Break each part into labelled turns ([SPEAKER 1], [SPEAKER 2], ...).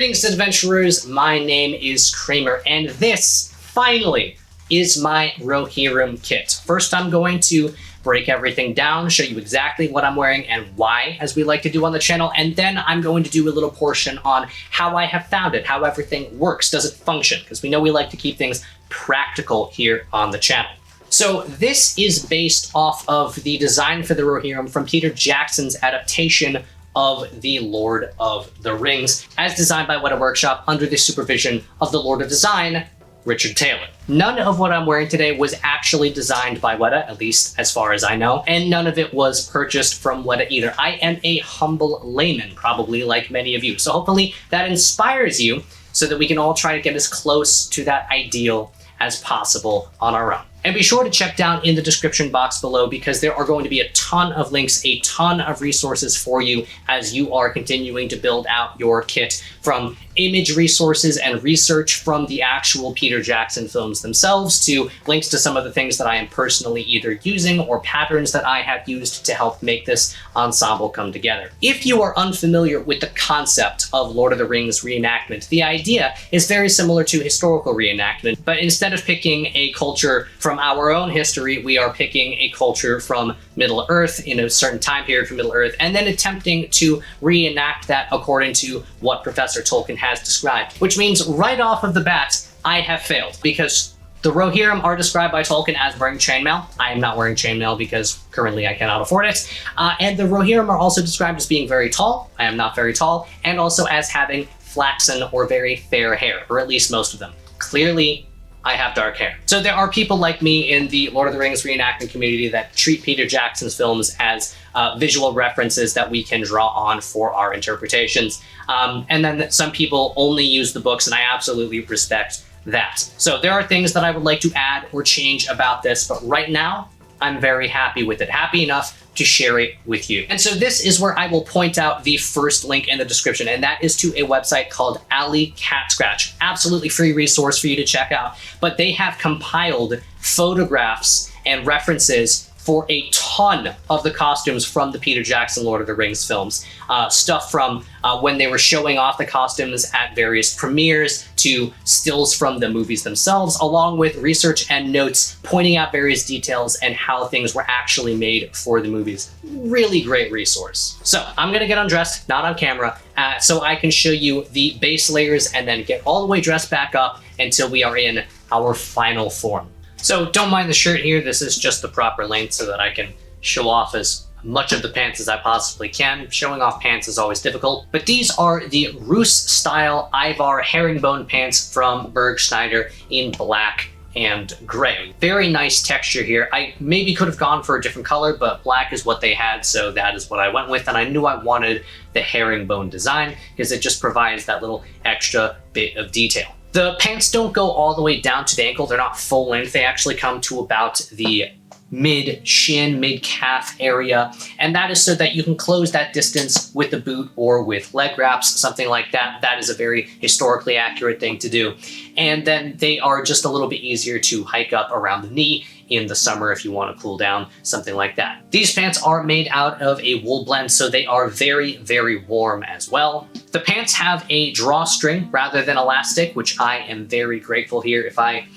[SPEAKER 1] Greetings, adventurers. My name is Kramer, and this, finally, is my Rohirrim kit. First, I'm going to break everything down, show you exactly what I'm wearing and why, as we like to do on the channel, and then I'm going to do a little portion on how I have found it, how everything works, does it function, because we know we like to keep things practical here on the channel. So this is based off of the design for the Rohirrim from Peter Jackson's adaptation of the Lord of the Rings, as designed by Weta Workshop under the supervision of the Lord of Design, Richard Taylor. None of what I'm wearing today was actually designed by Weta, at least as far as I know, and none of it was purchased from Weta either. I am a humble layman, probably like many of you. So hopefully that inspires you so that we can all try to get as close to that ideal as possible on our own. And be sure to check down in the description box below because there are going to be a ton of links, a ton of resources for you as you are continuing to build out your kit, from image resources and research from the actual Peter Jackson films themselves to links to some of the things that I am personally either using or patterns that I have used to help make this ensemble come together. If you are unfamiliar with the concept of Lord of the Rings reenactment, the idea is very similar to historical reenactment, but instead of picking a culture from our own history, we are picking a culture from Middle Earth in a certain time period from Middle Earth, and then attempting to reenact that according to what Professor Tolkien has described. Which means right off of the bat, I have failed, because the Rohirrim are described by Tolkien as wearing chainmail. I am not wearing chainmail because currently I cannot afford it. And the Rohirrim are also described as being very tall. I am not very tall. And also as having flaxen or very fair hair, or at least most of them. Clearly, I have dark hair. So there are people like me in the Lord of the Rings reenactment community that treat Peter Jackson's films as visual references that we can draw on for our interpretations. And then some people only use the books, and I absolutely respect that. So there are things that I would like to add or change about this, but right now, I'm very happy with it. Happy enough to share it with you. And so this is where I will point out the first link in the description, and that is to a website called Alley Cat Scratch. Absolutely free resource for you to check out. But they have compiled photographs and references for a ton of the costumes from the Peter Jackson Lord of the Rings films. Stuff from when they were showing off the costumes at various premieres to stills from the movies themselves, along with research and notes pointing out various details and how things were actually made for the movies. Really great resource. So I'm gonna get undressed, not on camera, so I can show you the base layers and then get all the way dressed back up until we are in our final form. So don't mind the shirt here, this is just the proper length so that I can show off as much of the pants as I possibly can. Showing off pants is always difficult, but these are the Roos style Ivar herringbone pants from Berg Schneider in black and gray. Very nice texture here. I maybe could have gone for a different color, but black is what they had, so that is what I went with, and I knew I wanted the herringbone design because it just provides that little extra bit of detail. The pants don't go all the way down to the ankle. They're not full length. They actually come to about the mid-shin, mid-calf area. And that is so that you can close that distance with the boot or with leg wraps, something like that. That is a very historically accurate thing to do. And then they are just a little bit easier to hike up around the knee in the summer if you want to cool down, something like that. These pants are made out of a wool blend, so they are very, very warm as well. The pants have a drawstring rather than elastic, which I am very grateful here. If I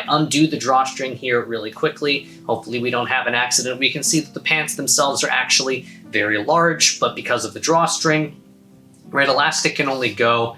[SPEAKER 1] undo the drawstring here really quickly, hopefully we don't have an accident, we can see that the pants themselves are actually very large, but because of the drawstring, red elastic can only go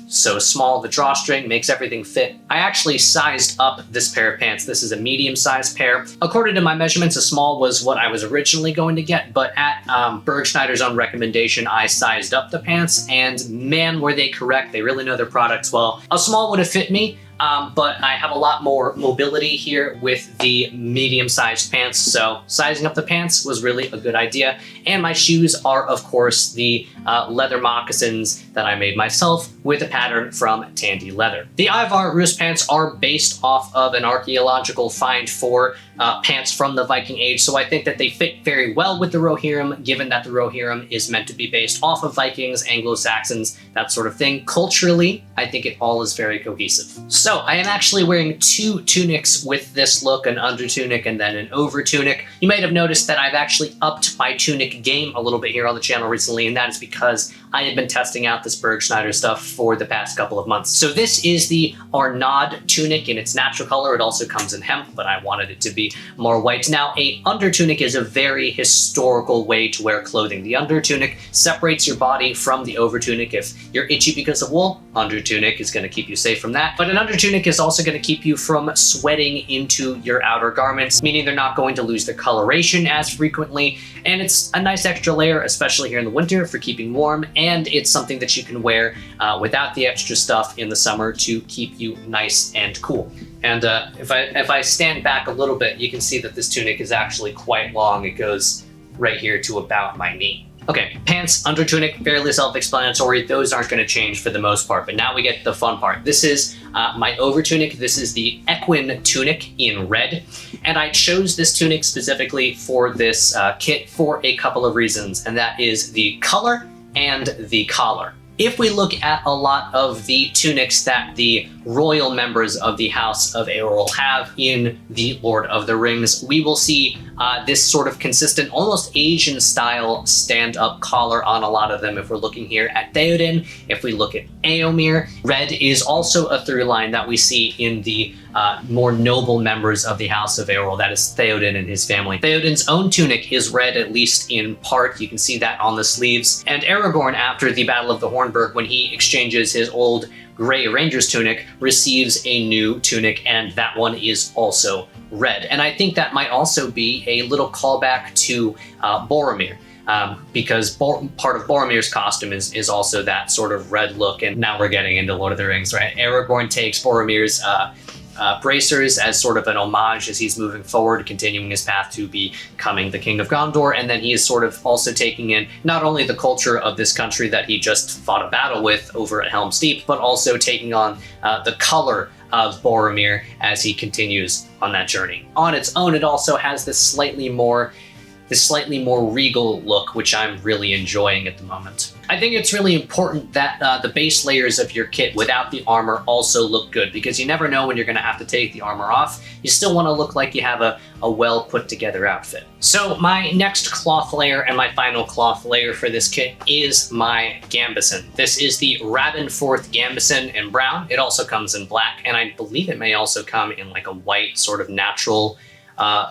[SPEAKER 1] so small. The drawstring makes everything fit. I actually sized up this pair of pants. This is a medium-sized pair. According to my measurements, a small was what I was originally going to get, but at Berg Schneider's own recommendation, I sized up the pants, and man, were they correct. They really know their products well. A small would have fit me, but I have a lot more mobility here with the medium-sized pants, so sizing up the pants was really a good idea. And my shoes are, of course, the leather moccasins that I made myself with a pattern from Tandy Leather. The Ivar Roos pants are based off of an archaeological find for pants from the Viking Age, so I think that they fit very well with the Rohirrim, given that the Rohirrim is meant to be based off of Vikings, Anglo-Saxons, that sort of thing. Culturally, I think it all is very cohesive. So I am actually wearing two tunics with this look, an under tunic and then an over tunic. You might have noticed that I've actually upped my tunic game a little bit here on the channel recently, and that is because I have been testing out this Berg Schneider stuff for the past couple of months. So this is the Handmande tunic in its natural color. It also comes in hemp, but I wanted it to be more white. Now, a under tunic is a very historical way to wear clothing. The under tunic separates your body from the over tunic. If you're itchy because of wool, under tunic is going to keep you safe from that. But an under tunic is also going to keep you from sweating into your outer garments, meaning they're not going to lose their coloration as frequently. And it's a nice extra layer, especially here in the winter, for keeping warm. And it's something that you can wear without the extra stuff in the summer to keep you nice and cool. And if I stand back a little bit, you can see that this tunic is actually quite long. It goes right here to about my knee. Okay, pants, under tunic, fairly self-explanatory. Those aren't going to change for the most part, but now we get to the fun part. This is my over tunic. This is the equine tunic in red, and I chose this tunic specifically for this kit for a couple of reasons, and that is the color and the collar. If we look at a lot of the tunics that the royal members of the House of Eorl have in the Lord of the Rings, we will see this sort of consistent, almost Asian style stand-up collar on a lot of them. If we're looking here at Theoden, if we look at Éomer, red is also a through line that we see in the more noble members of the House of Eorl. That is Theoden and his family. Theoden's own tunic is red, at least in part. You can see that on the sleeves. And Aragorn, after the Battle of the Hornburg, when he exchanges his old gray ranger's tunic, receives a new tunic, and that one is also red. And I think that might also be a little callback to Boromir. Because part of Boromir's costume is also that sort of red look, and now we're getting into Lord of the Rings, right? Aragorn takes Boromir's bracers as sort of an homage as he's moving forward, continuing his path to becoming the King of Gondor, and then he is sort of also taking in not only the culture of this country that he just fought a battle with over at Helm's Deep, but also taking on the color of Boromir as he continues on that journey. On its own, it also has this slightly more regal look, which I'm really enjoying at the moment. I think it's really important that the base layers of your kit without the armor also look good, because you never know when you're going to have to take the armor off. You still want to look like you have a well put together outfit. So my next cloth layer and my final cloth layer for this kit is my Gambeson. This is the Rabenforth Gambeson in brown. It also comes in black, and I believe it may also come in like a white sort of natural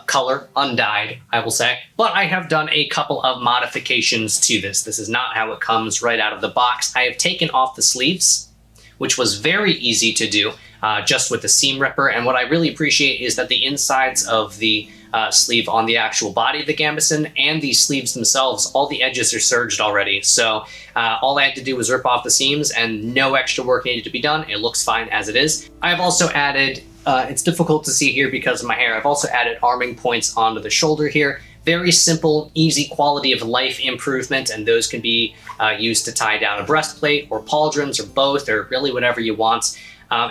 [SPEAKER 1] color, undyed, I will say. But I have done a couple of modifications to this. This is not how it comes right out of the box. I have taken off the sleeves, which was very easy to do, just with the seam ripper. And what I really appreciate is that the insides of the sleeve on the actual body of the Gambeson and the sleeves themselves, all the edges are serged already. So all I had to do was rip off the seams and no extra work needed to be done. It looks fine as it is. I've also added, it's difficult to see here because of my hair, I've also added arming points onto the shoulder here. Very simple, easy quality of life improvement, and those can be used to tie down a breastplate or pauldrons or both, or really whatever you want.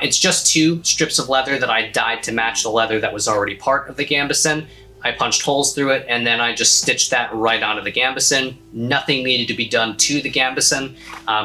[SPEAKER 1] It's just 2 strips of leather that I dyed to match the leather that was already part of the Gambeson. I punched holes through it, and then I just stitched that right onto the Gambeson. Nothing needed to be done to the Gambeson.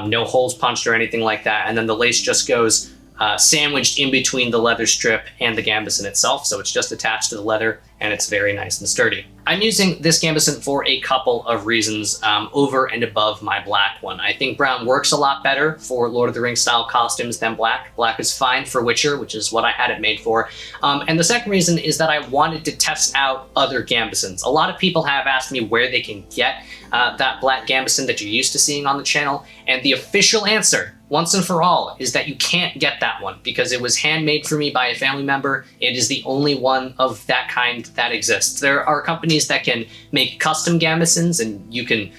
[SPEAKER 1] No holes punched or anything like that. And then the lace just goes sandwiched in between the leather strip and the Gambeson itself, so it's just attached to the leather, and it's very nice and sturdy. I'm using this Gambeson for a couple of reasons over and above my black one. I think brown works a lot better for Lord of the Rings style costumes than black. Black is fine for Witcher, which is what I had it made for. And the second reason is that I wanted to test out other Gambesons. A lot of people have asked me where they can get that black Gambeson that you're used to seeing on the channel, and the official answer, once and for all, is that you can't get that one because it was handmade for me by a family member. It is the only one of that kind that exists. There are companies that can make custom Gambesons, and you can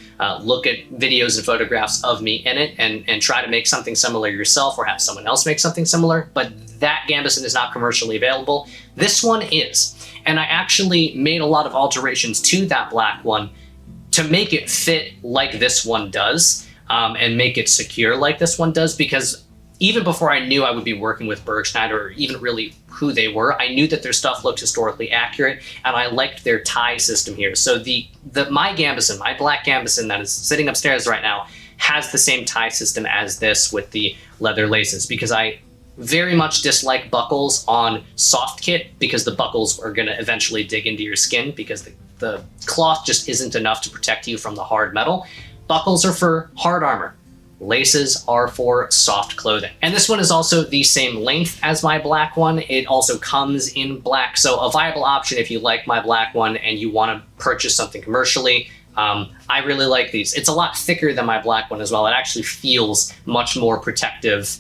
[SPEAKER 1] look at videos and photographs of me in it and try to make something similar yourself or have someone else make something similar, but that Gambeson is not commercially available. This one is, and I actually made a lot of alterations to that black one to make it fit like this one does, and make it secure like this one does, because even before I knew I would be working with Berg Schneider, or even really who they were, I knew that their stuff looked historically accurate, and I liked their tie system here. So my Gambeson, my black Gambeson that is sitting upstairs right now, has the same tie system as this with the leather laces, because I very much dislike buckles on soft kit, because the buckles are going to eventually dig into your skin because the cloth just isn't enough to protect you from the hard metal. Buckles are for hard armor. Laces are for soft clothing. And this one is also the same length as my black one. It also comes in black. So a viable option if you like my black one and you want to purchase something commercially. I really like these. It's a lot thicker than my black one as well. It actually feels much more protective.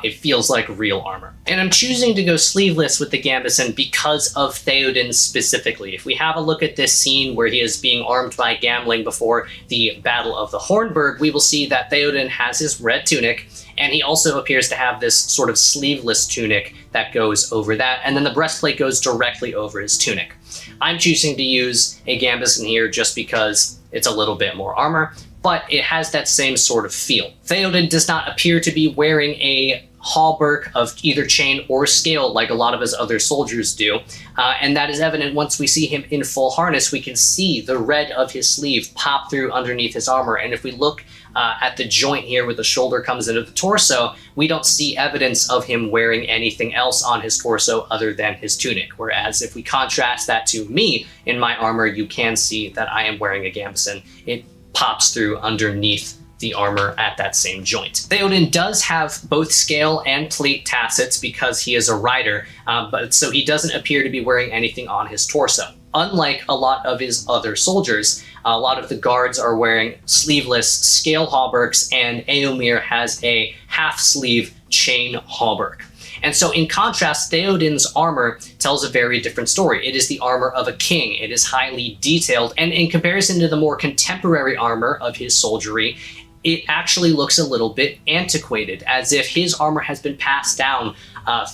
[SPEAKER 1] It feels like real armor. And I'm choosing to go sleeveless with the Gambeson because of Theoden specifically. If we have a look at this scene where he is being armed by Gamling before the Battle of the Hornburg, we will see that Theoden has his red tunic, and he also appears to have this sort of sleeveless tunic that goes over that, and then the breastplate goes directly over his tunic. I'm choosing to use a Gambeson here just because it's a little bit more armor, but it has that same sort of feel. Theoden does not appear to be wearing a hauberk of either chain or scale like a lot of his other soldiers do, and that is evident once we see him in full harness. We can see the red of his sleeve pop through underneath his armor, and if we look at the joint here where the shoulder comes into the torso, we don't see evidence of him wearing anything else on his torso other than his tunic. Whereas if we contrast that to me in my armor, you can see that I am wearing a Gambeson. It pops through underneath the armor at that same joint. Theoden does have both scale and plate tassets because he is a rider, but so he doesn't appear to be wearing anything on his torso. Unlike a lot of his other soldiers, a lot of the guards are wearing sleeveless scale hauberks, and Eomer has a half-sleeve chain hauberk. And so in contrast, Theoden's armor tells a very different story. It is the armor of a king. It is highly detailed, and in comparison to the more contemporary armor of his soldiery, it actually looks a little bit antiquated, as if his armor has been passed down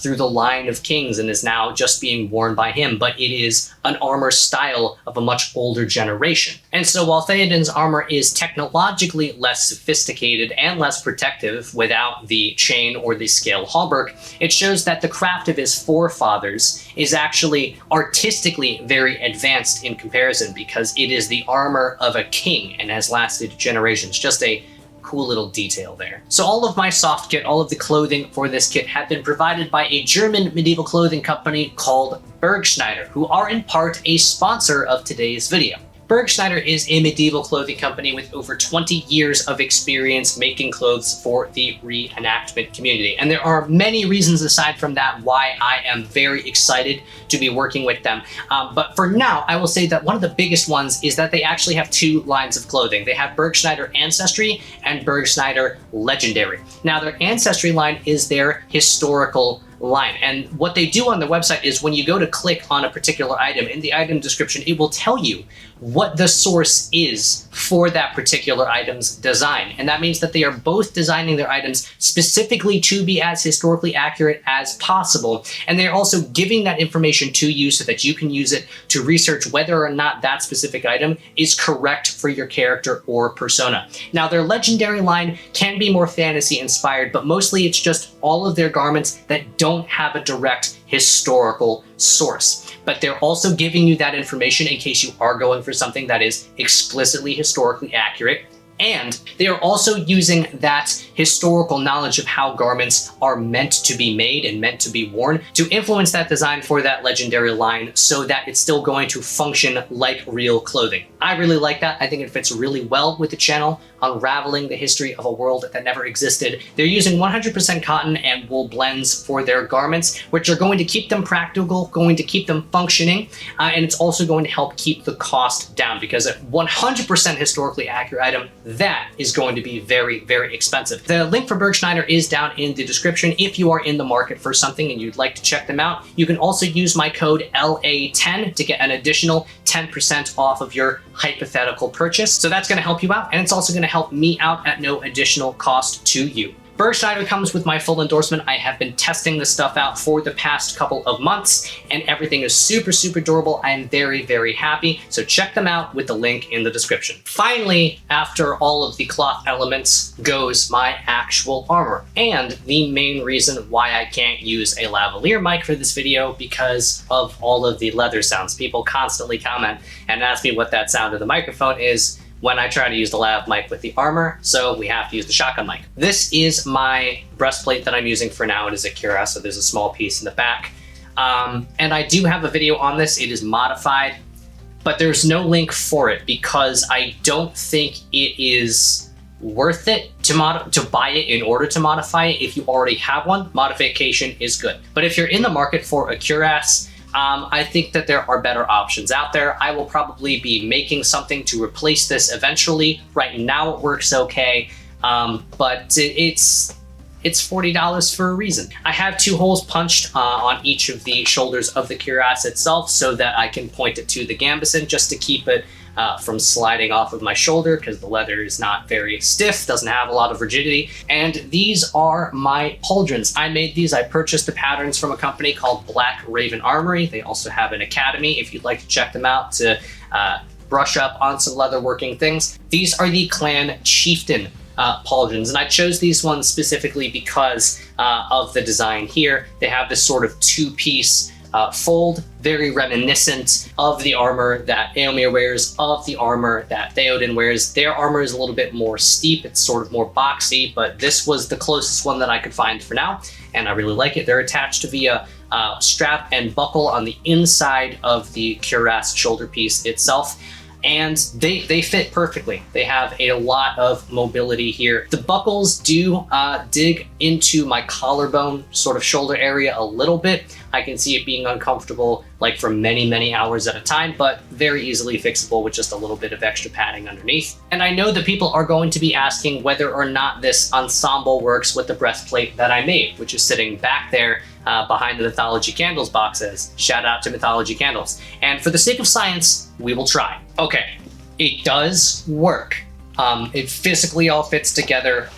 [SPEAKER 1] through the line of kings and is now just being worn by him, but it is an armor style of a much older generation. And so while Theoden's armor is technologically less sophisticated and less protective without the chain or the scale hauberk, it shows that the craft of his forefathers is actually artistically very advanced in comparison, because it is the armor of a king and has lasted generations. Just a cool little detail there. So all of my soft kit, all of the clothing for this kit have been provided by a German medieval clothing company called Berg Schneider, who are in part a sponsor of today's video. Berg Schneider is a medieval clothing company with over 20 years of experience making clothes for the reenactment community. And there are many reasons aside from that why I am very excited to be working with them. But for now, I will say that one of the biggest ones is that they actually have two lines of clothing. They have Berg Schneider Ancestry and Berg Schneider Legendary. Now, their Ancestry line is their historical line. And what they do on their website is when you go to click on a particular item, in the item description, it will tell you what the source is for that particular item's design. And that means that they are both designing their items specifically to be as historically accurate as possible. And they're also giving that information to you so that you can use it to research whether or not that specific item is correct for your character or persona. Now, their Legendary line can be more fantasy inspired, but mostly it's just all of their garments that don't have a direct historical source. But they're also giving you that information in case you are going for something that is explicitly historically accurate. And they are also using that historical knowledge of how garments are meant to be made and meant to be worn to influence that design for that Legendary line so that it's still going to function like real clothing. I really like that. I think it fits really well with the channel, unraveling the history of a world that never existed. They're using 100% cotton and wool blends for their garments, which are going to keep them practical, going to keep them functioning, and it's also going to help keep the cost down, because a 100% historically accurate item, that is going to be very, very expensive. The link for Berg Schneider is down in the description. If you are in the market for something and you'd like to check them out, you can also use my code LA10 to get an additional 10% off of your hypothetical purchase. So that's going to help you out, and it's also going to help me out at no additional cost to you. Berg Schneider comes with my full endorsement. I have been testing this stuff out for the past couple of months, and everything is super, super durable. I am very, very happy. So check them out with the link in the description. Finally, after all of the cloth elements, goes my actual armor. And the main reason why I can't use a lavalier mic for this video, because of all of the leather sounds. People constantly comment and ask me what that sound of the microphone is when I try to use the lav mic with the armor, so we have to use the shotgun mic. This is my breastplate that I'm using for now. It is a cuirass, so there's a small piece in the back. And I do have a video on this. It is modified, but there's no link for it because I don't think it is worth it to buy it in order to modify it. If you already have one, modification is good. But if you're in the market for a cuirass, I think that there are better options out there. I will probably be making something to replace this eventually. Right now it works okay, but it's $40 for a reason. I have 2 holes punched on each of the shoulders of the cuirass itself so that I can point it to the Gambeson just to keep it from sliding off of my shoulder, because the leather is not very stiff, doesn't have a lot of rigidity. And these are my pauldrons. I made these. I purchased the patterns from a company called Black Raven Armory. They also have an academy if you'd like to check them out to brush up on some leatherworking things. These are the Clan Chieftain pauldrons, and I chose these ones specifically because of the design here. They have this sort of 2-piece fold, very reminiscent of the armor that Eomer wears, of the armor that Theoden wears. Their armor is a little bit more steep, it's sort of more boxy, but this was the closest one that I could find for now, and I really like it. They're attached via strap and buckle on the inside of the cuirass shoulder piece itself, and they fit perfectly. They have a lot of mobility here. The buckles do dig into my collarbone sort of shoulder area a little bit. I can see it being uncomfortable like for many, many hours at a time, but very easily fixable with just a little bit of extra padding underneath. And I know that people are going to be asking whether or not this ensemble works with the breastplate that I made, which is sitting back there behind the Mythology Candles boxes. Shout out to Mythology Candles. And for the sake of science, we will try. Okay, it does work. It physically all fits together.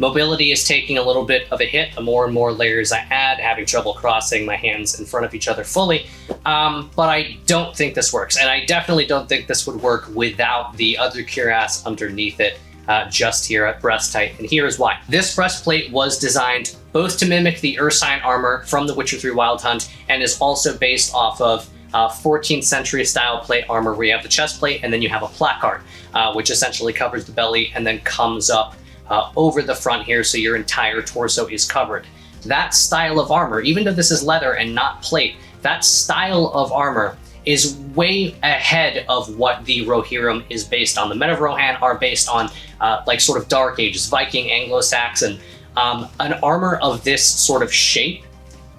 [SPEAKER 1] Mobility is taking a little bit of a hit the more and more layers I add, having trouble crossing my hands in front of each other fully. But I don't think this works, and I definitely don't think this would work without the other cuirass underneath it, just here at breast height, and here is why. This breastplate was designed both to mimic the Ursine armor from The Witcher 3 Wild Hunt, and is also based off of 14th century style plate armor, where you have the chest plate and then you have a placard, which essentially covers the belly and then comes up over the front here, so your entire torso is covered. That style of armor, even though this is leather and not plate, that style of armor is way ahead of what the Rohirrim is based on. The men of Rohan are based on like sort of Dark Ages, Viking, Anglo-Saxon. An armor of this sort of shape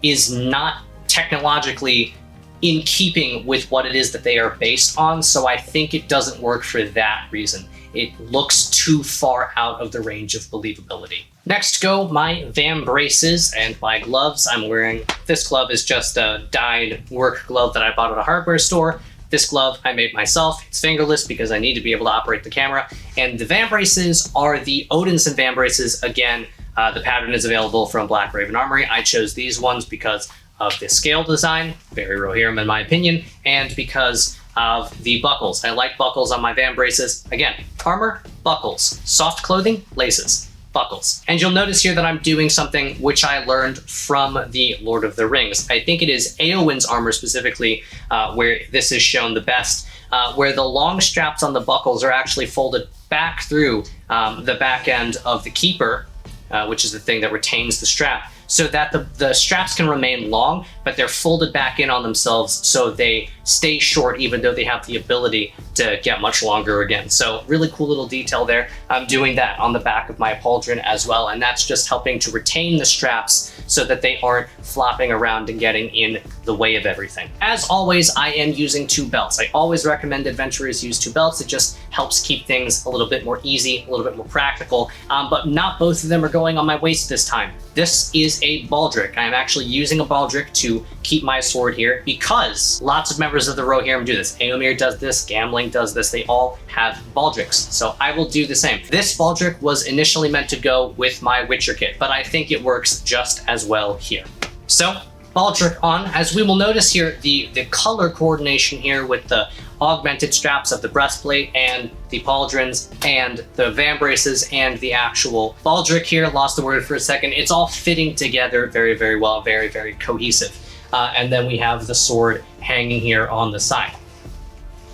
[SPEAKER 1] is not technologically in keeping with what it is that they are based on, so I think it doesn't work for that reason. It looks too far out of the range of believability. Next go my vambraces and my gloves. I'm wearing, this glove is just a dyed work glove that I bought at a hardware store. This glove I made myself. It's fingerless because I need to be able to operate the camera. And the vambraces are the Odinson vambraces. Again, the pattern is available from Black Raven Armory. I chose these ones because of the scale design, very Rohirrim in my opinion, and because of the buckles. I like buckles on my vambraces. Again, armor, buckles, soft clothing, laces, buckles. And you'll notice here that I'm doing something which I learned from the Lord of the Rings. I think it is Éowyn's armor specifically where this is shown the best, where the long straps on the buckles are actually folded back through the back end of the keeper, which is the thing that retains the strap, so that the straps can remain long, but they're folded back in on themselves so they stay short even though they have the ability to get much longer again. So really cool little detail there. I'm doing that on the back of my pauldron as well, and that's just helping to retain the straps so that they aren't flopping around and getting in the way of everything. As always, I am using 2 belts. I always recommend adventurers use 2 belts. It just helps keep things a little bit more easy, a little bit more practical, but not both of them are going on my waist this time. This is a baldric. I am actually using a baldric to keep my sword here because lots of members of the Rohirrim do this. Éomer does this, Gamling does this, they all have baldrics, so I will do the same. This baldric was initially meant to go with my Witcher kit, but I think it works just as well here. So, baldric on. As we will notice here, the color coordination here with the augmented straps of the breastplate and the pauldrons and the vambraces and the actual baldric here, lost the word for a second, it's all fitting together very, very well, very, very cohesive. And then we have the sword hanging here on the side.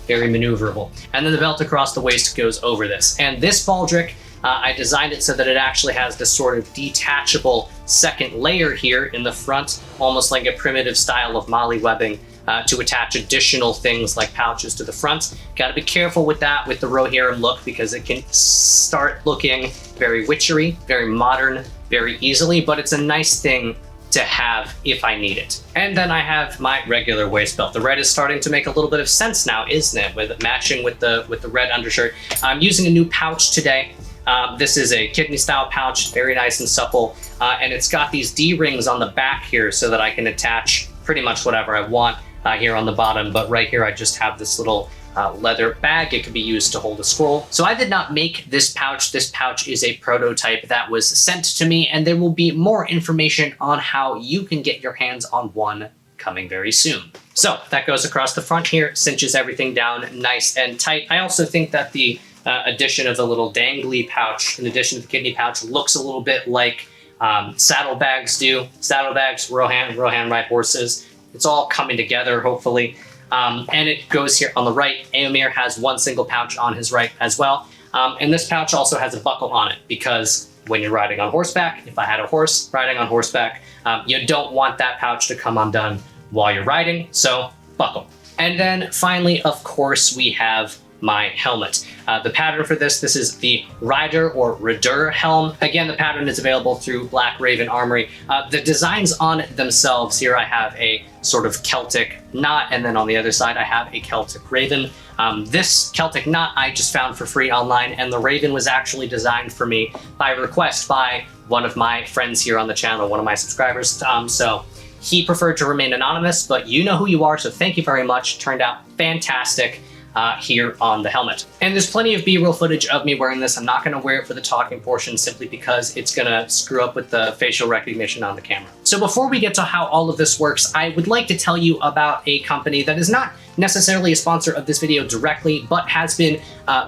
[SPEAKER 1] Very maneuverable. And then the belt across the waist goes over this. And this baldric, I designed it so that it actually has this sort of detachable second layer here in the front, almost like a primitive style of molly webbing to attach additional things like pouches to the front. Got to be careful with that with the Rohirrim look, because it can start looking very witchery, very modern, very easily, but it's a nice thing to have if I need it. And then I have my regular waist belt. The red is starting to make a little bit of sense now, isn't it? With matching with the red undershirt. I'm using a new pouch today. This is a kidney style pouch, very nice and supple. And it's got these D-rings on the back here so that I can attach pretty much whatever I want here on the bottom. But right here, I just have this little leather bag. It could be used to hold a scroll. So I did not make this pouch. This pouch is a prototype that was sent to me, and there will be more information on how you can get your hands on one coming very soon. So that goes across the front here, cinches everything down nice and tight. I also think that the addition of the little dangly pouch, in addition to the kidney pouch, looks a little bit like saddlebags do. Saddlebags, Rohan ride horses. It's all coming together, hopefully. And it goes here on the right. Éomer has one single pouch on his right as well. And this pouch also has a buckle on it, because when you're riding on horseback, if I had a horse riding on horseback, you don't want that pouch to come undone while you're riding, so buckle. And then finally, of course, we have my helmet. The pattern for this is the Rider or Rider helm. Again, the pattern is available through Black Raven Armory. The designs on themselves, here I have a sort of Celtic knot, and then on the other side I have a Celtic raven. This Celtic knot I just found for free online, and the raven was actually designed for me by request by one of my friends here on the channel, one of my subscribers. So he preferred to remain anonymous, but you know who you are, so thank you very much. Turned out fantastic. Here on the helmet. And there's plenty of B-roll footage of me wearing this. I'm not gonna wear it for the talking portion simply because it's gonna screw up with the facial recognition on the camera. So before we get to how all of this works, I would like to tell you about a company that is not necessarily a sponsor of this video directly, but has been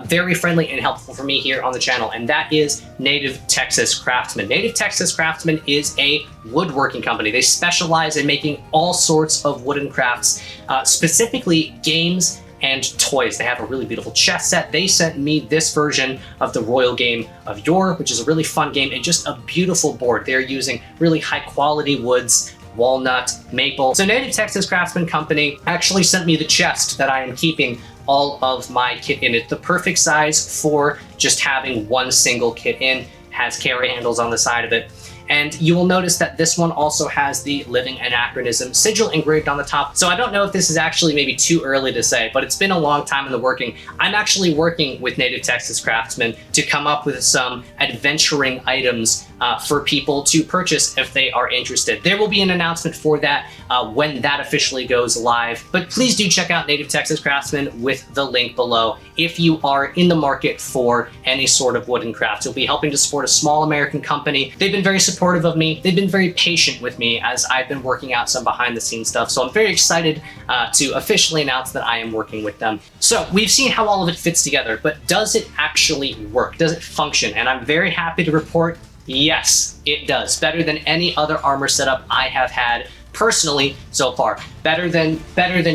[SPEAKER 1] very friendly and helpful for me here on the channel, and that is Native Texas Craftsman. Native Texas Craftsman is a woodworking company. They specialize in making all sorts of wooden crafts, specifically games and toys. They have a really beautiful chess set. They sent me this version of the Royal Game of Yore, which is a really fun game and just a beautiful board. They're using really high quality woods, walnut, maple. So Native Texas Craftsman Company actually sent me the chest that I am keeping all of my kit in. It's the perfect size for just having one single kit in. Has carry handles on the side of it. And you will notice that this one also has the Living Anachronism sigil engraved on the top. So I don't know if this is actually maybe too early to say, but it's been a long time in the working. I'm actually working with Native Texas Craftsman to come up with some adventuring items for people to purchase if they are interested. There will be an announcement for that when that officially goes live. But please do check out Native Texas Craftsman with the link below if you are in the market for any sort of wooden crafts. You'll be helping to support a small American company. They've been very supportive of me. They've been very patient with me as I've been working out some behind the scenes stuff. So I'm very excited to officially announce that I am working with them. So we've seen how all of it fits together, but does it actually work? Does it function? And I'm very happy to report, yes, it does. Better than any other armor setup I have had personally so far. Better than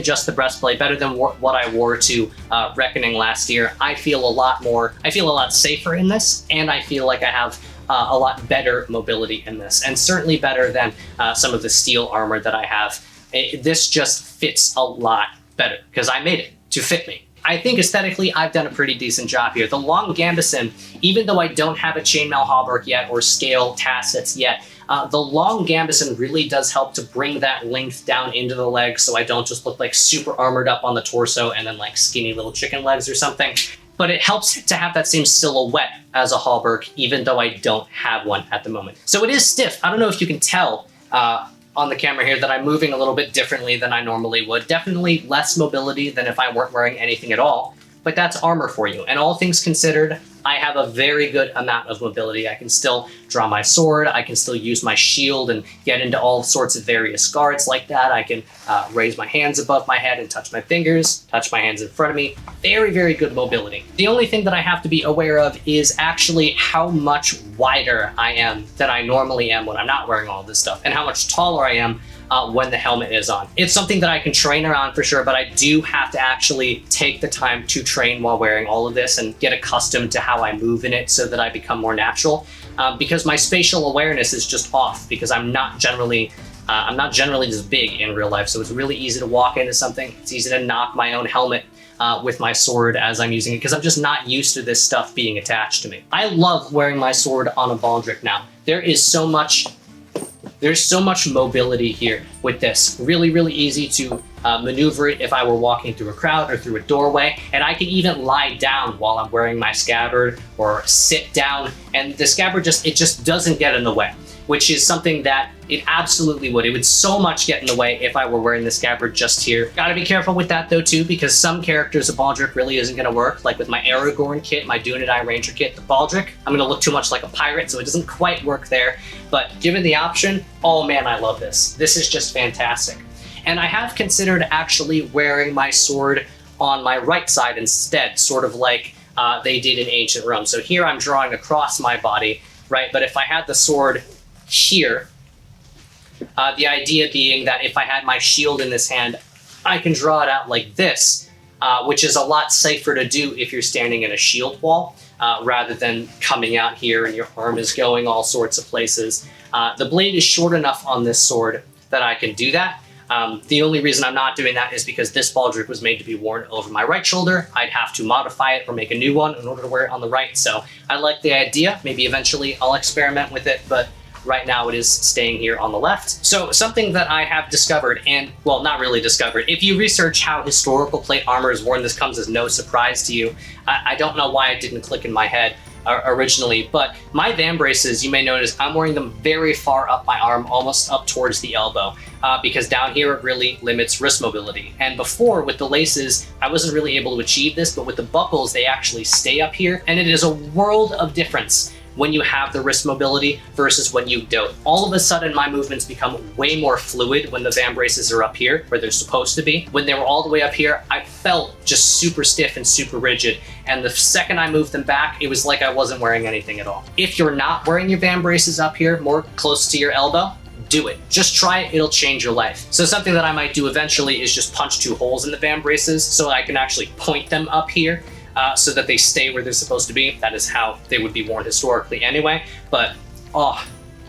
[SPEAKER 1] just the breastplate, better than what I wore to Reckoning last year. I feel a lot safer in this, and I feel like I have a lot better mobility in this, and certainly better than some of the steel armor that I have. This just fits a lot better because I made it to fit me. I think aesthetically, I've done a pretty decent job here. The long Gambeson, even though I don't have a chainmail hauberk yet or scale tassets yet, the long Gambeson really does help to bring that length down into the legs so I don't just look like super armored up on the torso and then like skinny little chicken legs or something. But it helps to have that same silhouette as a hauberk, even though I don't have one at the moment. So it is stiff. I don't know if you can tell on the camera here that I'm moving a little bit differently than I normally would. Definitely less mobility than if I weren't wearing anything at all, but that's armor for you. And all things considered, I have a very good amount of mobility. I can still draw my sword, I can still use my shield and get into all sorts of various guards like that. I can raise my hands above my head and touch my fingers, touch my hands in front of me. Very, very good mobility. The only thing that I have to be aware of is actually how much wider I am than I normally am when I'm not wearing all this stuff, and how much taller I am when the helmet is on. It's something that I can train around for sure, but I do have to actually take the time to train while wearing all of this and get accustomed to how I move in it so that I become more natural, because my spatial awareness is just off because I'm not generally I'm not generally this big in real life, so it's really easy to walk into something. It's easy to knock my own helmet with my sword as I'm using it, because I'm just not used to this stuff being attached to me. I love wearing my sword on a baldric now. There's so much mobility here with this. Really, really easy to maneuver it if I were walking through a crowd or through a doorway. And I can even lie down while I'm wearing my scabbard, or sit down, and the scabbard just doesn't get in the way, which is something that it absolutely would. It would so much get in the way if I were wearing the scabbard just here. Gotta be careful with that though too, because some characters a baldric really isn't gonna work. Like with my Aragorn kit, my Dunedain Ranger kit, the baldric, I'm gonna look too much like a pirate, so it doesn't quite work there. But given the option, oh man, I love this. This is just fantastic. And I have considered actually wearing my sword on my right side instead, sort of like they did in ancient Rome. So here I'm drawing across my body, right? But if I had the sword here, the idea being that if I had my shield in this hand, I can draw it out like this, which is a lot safer to do if you're standing in a shield wall, rather than coming out here and your arm is going all sorts of places. The blade is short enough on this sword that I can do that. The only reason I'm not doing that is because this baldric was made to be worn over my right shoulder. I'd have to modify it or make a new one in order to wear it on the right. So I like the idea. Maybe eventually I'll experiment with it, but right now it is staying here on the left. So something that I have discovered, and well, not really discovered, if you research how historical plate armor is worn, this comes as no surprise to you. I don't know why it didn't click in my head originally, but my vambraces, you may notice I'm wearing them very far up my arm, almost up towards the elbow, because down here it really limits wrist mobility. And before, with the laces, I wasn't really able to achieve this, but with the buckles, they actually stay up here, and it is a world of difference when you have the wrist mobility versus when you don't. All of a sudden, my movements become way more fluid when the vambraces are up here, where they're supposed to be. When they were all the way up here, I felt just super stiff and super rigid. And the second I moved them back, it was like I wasn't wearing anything at all. If you're not wearing your vambraces up here, more close to your elbow, do it. Just try it, it'll change your life. So something that I might do eventually is just punch 2 holes in the vambraces so I can actually point them up here, so that they stay where they're supposed to be. That is how they would be worn historically anyway. But,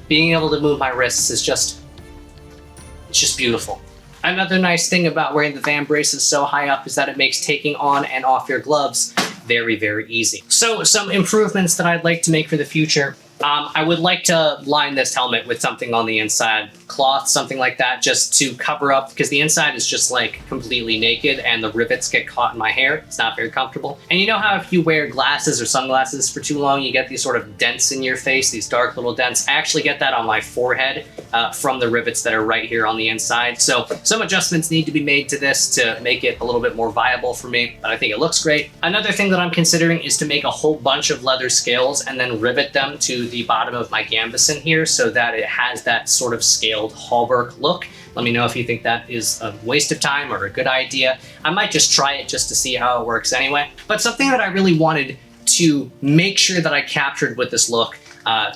[SPEAKER 1] being able to move my wrists is it's just beautiful. Another nice thing about wearing the vambraces so high up is that it makes taking on and off your gloves very, very easy. So some improvements that I'd like to make for the future. I would like to line this helmet with something on the inside, cloth, something like that, just to cover up, because the inside is just like completely naked and the rivets get caught in my hair. It's not very comfortable. And you know how if you wear glasses or sunglasses for too long, you get these sort of dents in your face, these dark little dents? I actually get that on my forehead from the rivets that are right here on the inside. So some adjustments need to be made to this to make it a little bit more viable for me, but I think it looks great. Another thing that I'm considering is to make a whole bunch of leather scales and then rivet them to the bottom of my Gambeson here so that it has that sort of scaled hauberk look. Let me know if you think that is a waste of time or a good idea. I might just try it just to see how it works anyway. But something that I really wanted to make sure that I captured with this look,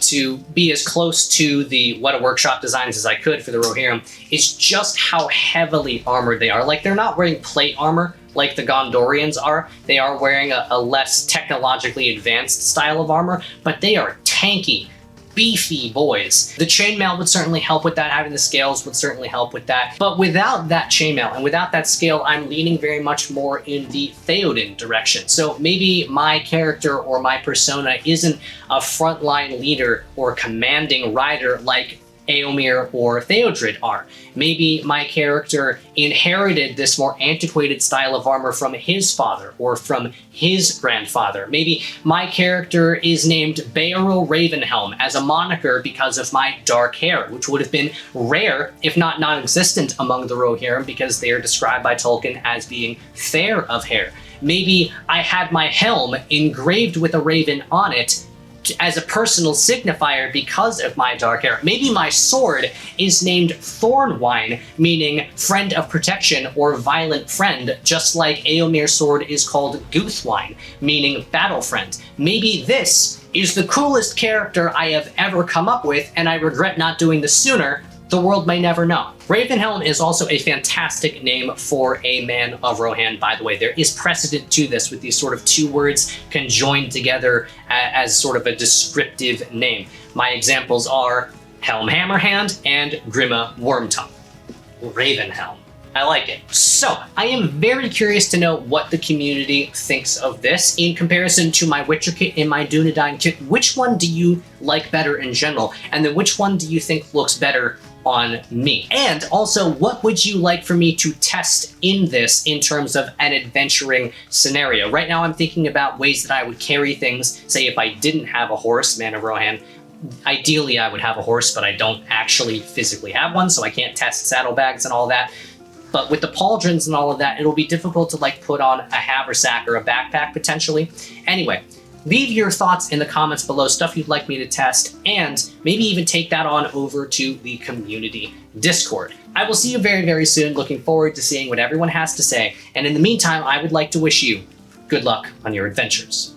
[SPEAKER 1] to be as close to the Weta Workshop designs as I could for the Rohirrim, is just how heavily armored they are. Like, they're not wearing plate armor like the Gondorians are. They are wearing a less technologically advanced style of armor, but they are tanky, beefy boys. The chainmail would certainly help with that. Having the scales would certainly help with that. But without that chainmail and without that scale, I'm leaning very much more in the Theoden direction. So maybe my character or my persona isn't a frontline leader or commanding rider like Éomer or Theodred are. Maybe my character inherited this more antiquated style of armor from his father or from his grandfather. Maybe my character is named Beorel Ravenhelm as a moniker because of my dark hair, which would have been rare, if not non-existent, among the Rohirrim because they are described by Tolkien as being fair of hair. Maybe I had my helm engraved with a raven on it as a personal signifier because of my dark hair. Maybe my sword is named Thornwine, meaning friend of protection or violent friend, just like Éomer's sword is called Guthwine, meaning battle friend. Maybe this is the coolest character I have ever come up with, and I regret not doing this sooner. The world may never know. Ravenhelm is also a fantastic name for a man of Rohan, by the way. There is precedent to this with these sort of 2 words conjoined together as sort of a descriptive name. My examples are Helm Hammerhand, and Grima Wormtongue. Ravenhelm. I like it. So, I am very curious to know what the community thinks of this in comparison to my Witcher kit and my Dunedain kit. Which one do you like better in general? And then which one do you think looks better on me? And also, what would you like for me to test in this in terms of an adventuring scenario? Right now, I'm thinking about ways that I would carry things, say if I didn't have a horse, Man of Rohan. Ideally, I would have a horse, but I don't actually physically have one, so I can't test saddlebags and all that. But with the pauldrons and all of that, it'll be difficult to like put on a haversack or a backpack potentially. Anyway, leave your thoughts in the comments below, stuff you'd like me to test, and maybe even take that on over to the community Discord. I will see you very, very soon. Looking forward to seeing what everyone has to say. And in the meantime, I would like to wish you good luck on your adventures.